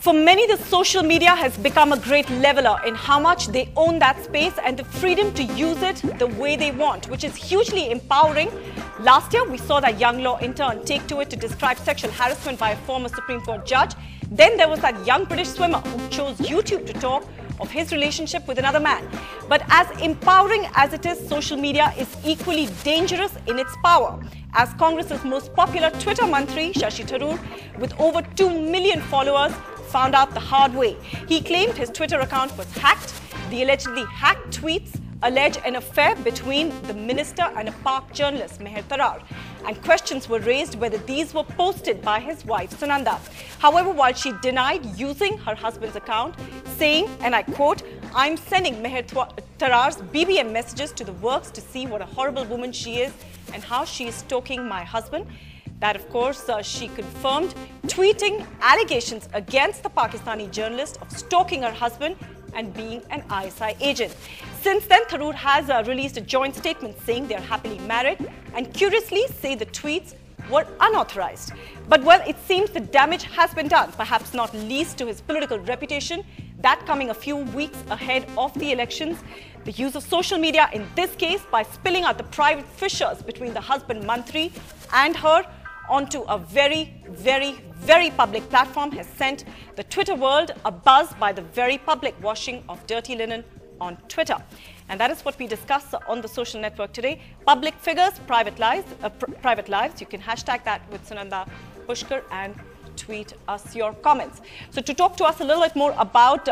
For many, the social media has become a great leveler in how much they own that space and the freedom to use it the way they want, which is hugely empowering. Last year, we saw that young law intern take to it to describe sexual harassment by a former Supreme Court judge. Then there was that young British swimmer who chose YouTube to talk of his relationship with another man. But as empowering as it is, social media is equally dangerous in its power. As Congress's most popular Twitter mantri, Shashi Tharoor, with over 2 million followers, found out the hard way. He claimed his Twitter account was hacked. The allegedly hacked tweets allege an affair between the minister and a Pak journalist, Meher Tarar, and questions were raised whether these were posted by his wife, Sunanda. However, while she denied using her husband's account, saying, and I quote, "I'm sending Meher Tarar's BBM messages to the works to see what a horrible woman she is and how she is stalking my husband." That, of course, she confirmed, tweeting allegations against the Pakistani journalist of stalking her husband and being an ISI agent. Since then, Tharoor has released a joint statement saying they are happily married and curiously say the tweets were unauthorized. But, well, it seems the damage has been done, perhaps not least to his political reputation, that coming a few weeks ahead of the elections. The use of social media in this case by spilling out the private fissures between the husband Mantri and her onto a very, very public platform has sent the Twitter world abuzz by the very public washing of dirty linen on Twitter. And that is what we discuss on the social network today. Public figures, private lives. You can hashtag that with Sunanda Pushkar and tweet us your comments. So to talk to us a little bit more about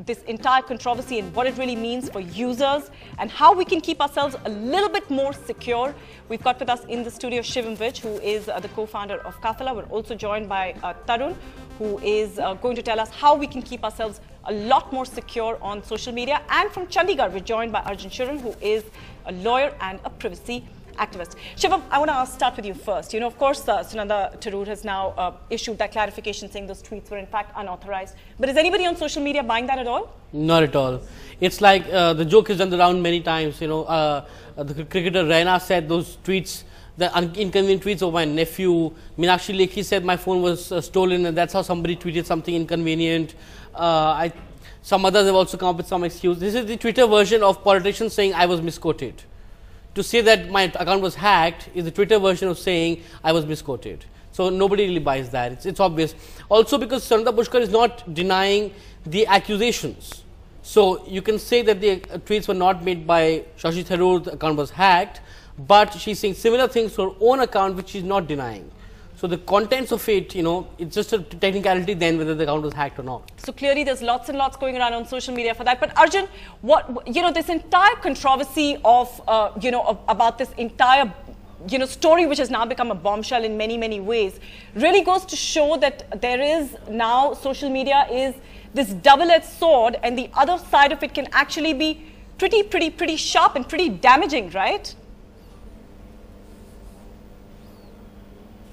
this entire controversy and what it really means for users and how we can keep ourselves a little bit more secure, we've got with us in the studio Shivam Vij, who is the co-founder of Kafala. We're also joined by Tarun, who is going to tell us how we can keep ourselves a lot more secure on social media. And from Chandigarh, we're joined by Arjun Shuran, who is a lawyer and a privacy activist. Shivam, I want to start with you first. You know, of course, Sunanda Tharoor has now issued that clarification saying those tweets were in fact unauthorized. But is anybody on social media buying that at all? Not at all. It's like the joke has done the round many times. You know, the cricketer Raina said those tweets, the inconvenient tweets of my nephew. Meenakshi Lekhi said my phone was stolen, and that's how somebody tweeted something inconvenient. Some others have also come up with some excuse. This is the Twitter version of politicians saying I was misquoted. To say that my account was hacked is the Twitter version of saying I was misquoted. So nobody really buys that. It's obvious. Also because Sunanda Pushkar is not denying the accusations. So you can say that the tweets were not made by Shashi Tharoor, the account was hacked, but she's saying similar things to her own account which she's not denying. So the contents of it, you know, it's just a technicality then whether the account was hacked or not. So clearly there's lots and lots going around on social media for that. But Arjun, this entire controversy of, about this entire, story which has now become a bombshell in many ways really goes to show that there is now social media is this double-edged sword, and the other side of it can actually be pretty sharp and pretty damaging, right?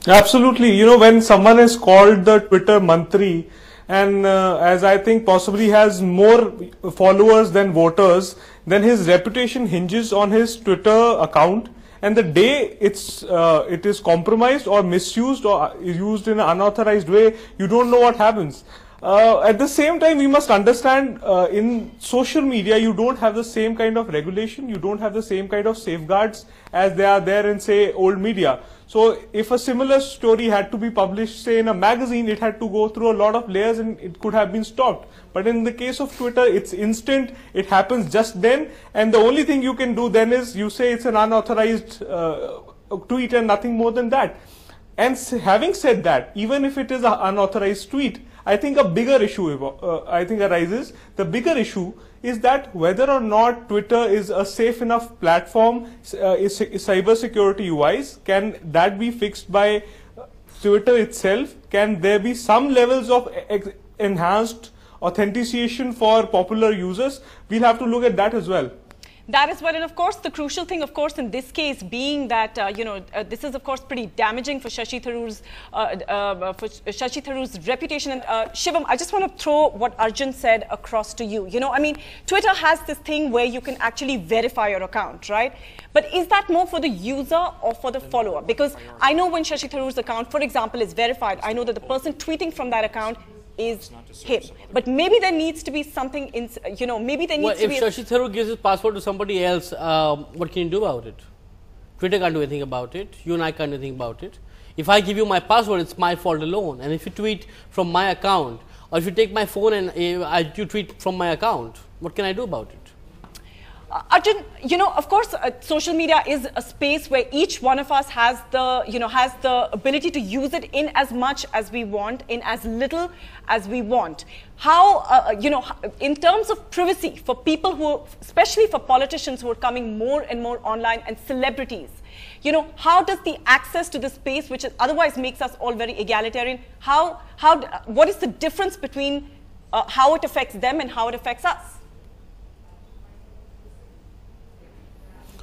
Absolutely. You know, when someone is called the Twitter mantri and as I think possibly has more followers than voters, then his reputation hinges on his Twitter account, and the day it is compromised or misused or used in an unauthorized way, you don't know what happens. At the same time, we must understand in social media, you don't have the same kind of regulation, you don't have the same kind of safeguards as they are there in, say, old media. So if a similar story had to be published, say, in a magazine, it had to go through a lot of layers and it could have been stopped. But in the case of Twitter, it's instant, it happens just then, and the only thing you can do then is you say it's an unauthorized tweet and nothing more than that. And having said that, even if it is an unauthorized tweet, I think a bigger issue arises. The bigger issue is that whether or not Twitter is a safe enough platform, cyber security wise, can that be fixed by Twitter itself? Can there be some levels of enhanced authentication for popular users? We'll have to look at that as well. That is what, and of course, the crucial thing, of course, in this case being that, this is, of course, pretty damaging for Shashi Tharoor's reputation. And Shivam, I just want to throw what Arjun said across to you. You know, I mean, Twitter has this thing where you can actually verify your account, right? But is that more for the user or for the follower? Because I know when Shashi Tharoor's account, for example, is verified, I know that the person tweeting from that account is him. But maybe there needs to be something in, you know, maybe there needs to be... If Shashi Tharoor gives his password to somebody else, what can you do about it? Twitter can't do anything about it. You and I can't do anything about it. If I give you my password, it's my fault alone. And if you tweet from my account, or if you take my phone and you tweet from my account, what can I do about it? Arjun, you know, of course, social media is a space where each one of us has the, you know, has the ability to use it in as much as we want, in as little as we want. How, you know, in terms of privacy for people who, especially for politicians who are coming more and more online and celebrities, you know, how does the access to the space, which otherwise makes us all very egalitarian, what is the difference between how it affects them and how it affects us?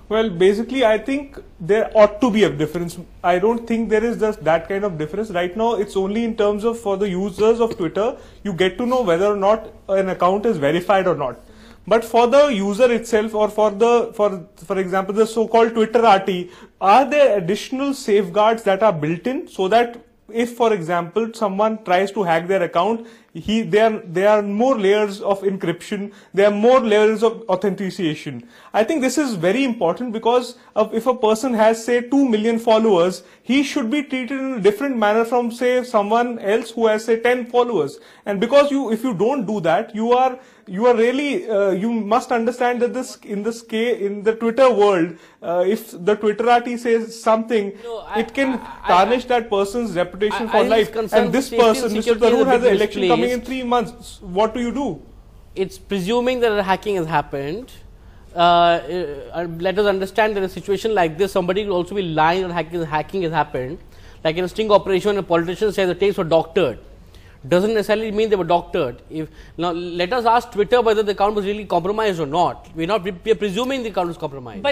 Well, basically, I think there ought to be a difference. I don't think there is just that kind of difference. Right now, it's only in terms of for the users of Twitter, you get to know whether or not an account is verified or not. But for the user itself, or for example, the so-called Twitterati, are there additional safeguards that are built in so that if, for example, someone tries to hack their account, there are more layers of encryption, there are more layers of authentication. I think this is very important because if a person has, say, 2 million followers, he should be treated in a different manner from, say, someone else who has, say, 10 followers. And because if you don't do that, you are really, you must understand that in the Twitter world, if the Twitterati says something, it can tarnish that person's reputation for life. And this person, Mr. Tharoor, has an election coming in 3 months. What do you do? It's presuming that a hacking has happened. Let us understand that in a situation like this, somebody will also be lying that hacking has happened. Like in a sting operation, a politician says the tapes were doctored. Doesn't necessarily mean they were doctored. Now let us ask Twitter whether the account was really compromised or not. We are presuming the account was compromised.